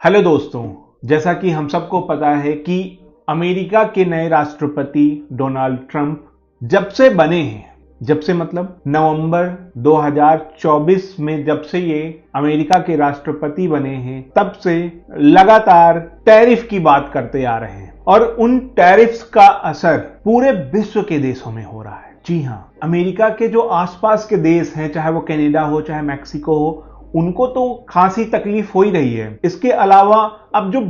Hello दोस्तों, जैसा कि हम सबको पता है कि अमेरिका के नए राष्ट्रपति डोनाल्ड ट्रंप जब से बने हैं, जब से मतलब नवंबर 2024 में जब से ये अमेरिका के राष्ट्रपति बने हैं, तब से लगातार टैरिफ की बात करते आ रहे हैं और उन टैरिफ्स का असर पूरे विश्व के देशों में हो रहा है। जी हां, अमेरिका के जो आसपास के देश हैं, चाहे वो कनाडा हो, चाहे मैक्सिको हो, उनको तो खासी तकलीफ हो ही रही है। इसके अलावा अब जो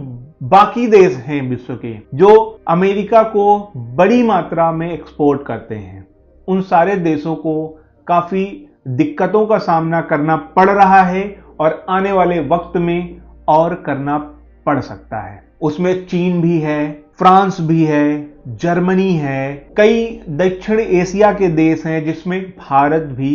बाकी देश हैं विश्व के, जो अमेरिका को बड़ी मात्रा में एक्सपोर्ट करते हैं, उन सारे देशों को काफी दिक्कतों का सामना करना पड़ रहा है और आने वाले वक्त में और करना पड़ सकता है। उसमें चीन भी है, फ्रांस भी है, जर्मनी है, कई दक्षिण एशिया के देश हैं जिसमें भारत भी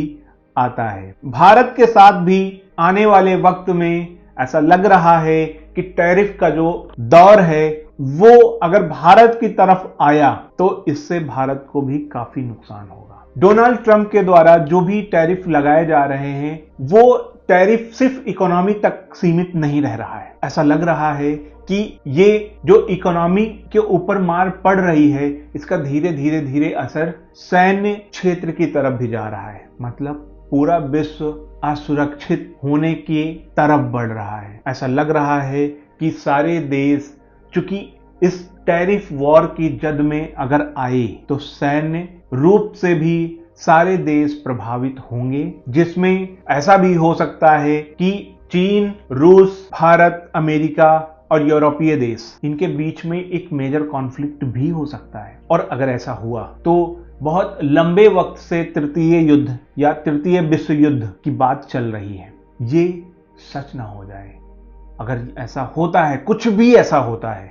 आता है। भारत के साथ भी आने वाले वक्त में ऐसा लग रहा है कि टैरिफ का जो दौर है वो अगर भारत की तरफ आया तो इससे भारत को भी काफी नुकसान होगा। डोनाल्ड ट्रंप के द्वारा जो भी टैरिफ लगाए जा रहे हैं वो टैरिफ सिर्फ इकोनॉमी तक सीमित नहीं रह रहा है। ऐसा लग रहा है कि ये जो इकोनॉमी के ऊपर मार पड़ रही है, इसका धीरे धीरे असर सैन्य क्षेत्र की तरफ भी जा रहा है। मतलब पूरा विश्व असुरक्षित होने की तरफ बढ़ रहा है। ऐसा लग रहा है कि सारे देश चूंकि इस टैरिफ वॉर की जद में अगर आए तो सैन्य रूप से भी सारे देश प्रभावित होंगे, जिसमें ऐसा भी हो सकता है कि चीन, रूस, भारत, अमेरिका और यूरोपीय देश, इनके बीच में एक मेजर कॉन्फ्लिक्ट भी हो सकता है। और अगर ऐसा हुआ तो बहुत लंबे वक्त से तृतीय युद्ध या तृतीय विश्व युद्ध की बात चल रही है। ये सच ना हो जाए। अगर ऐसा होता है, कुछ भी ऐसा होता है,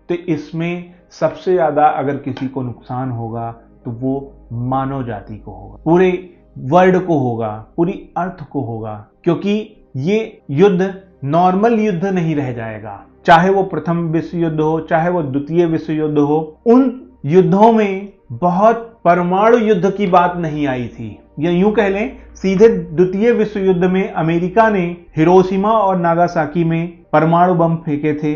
तो इसमें सबसे ज्यादा अगर किसी को नुकसान होगा तो वो मानव जाति को होगा, पूरे वर्ल्ड को होगा, पूरी अर्थ को होगा। क्योंकि ये युद्ध नॉर्मल युद्ध नहीं रह जाएगा। चाहे वो प्रथम विश्व युद्ध हो, चाहे वो द्वितीय विश्व युद्ध हो, उन युद्धों में बहुत परमाणु युद्ध की बात नहीं आई थी। या यूं कह लें, सीधे द्वितीय विश्व युद्ध में अमेरिका ने हिरोशिमा और नागासाकी में परमाणु बम फेंके थे।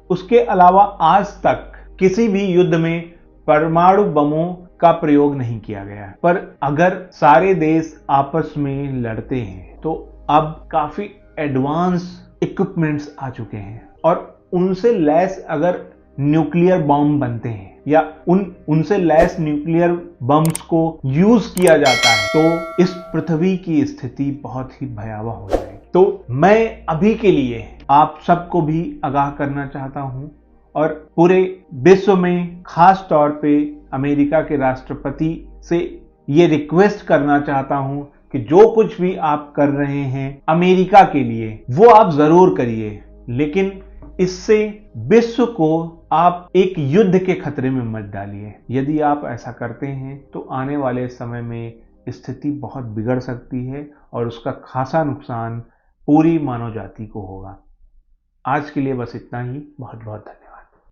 उसके अलावा आज तक किसी भी युद्ध में परमाणु बमों का प्रयोग नहीं किया गया। पर अगर सारे देश आपस में लड़ते हैं तो अब काफी एडवांस इक्विपमेंट्स आ चुके हैं और उनसे लैस अगर न्यूक्लियर बम बनते हैं या उनसे लैस न्यूक्लियर बम्स को यूज किया जाता है तो इस पृथ्वी की स्थिति बहुत ही भयावह हो जाएगी। तो मैं अभी के लिए आप सबको भी आगाह करना चाहता हूं और पूरे विश्व में खास तौर पे अमेरिका के राष्ट्रपति से ये रिक्वेस्ट करना चाहता हूं कि जो कुछ भी आप कर रहे हैं अमेरिका के लिए वो आप जरूर करिए, लेकिन इससे विश्व को आप एक युद्ध के खतरे में मत डालिए। यदि आप ऐसा करते हैं तो आने वाले समय में स्थिति बहुत बिगड़ सकती है और उसका खासा नुकसान पूरी मानव जाति को होगा। आज के लिए बस इतना ही। बहुत बहुत धन्यवाद।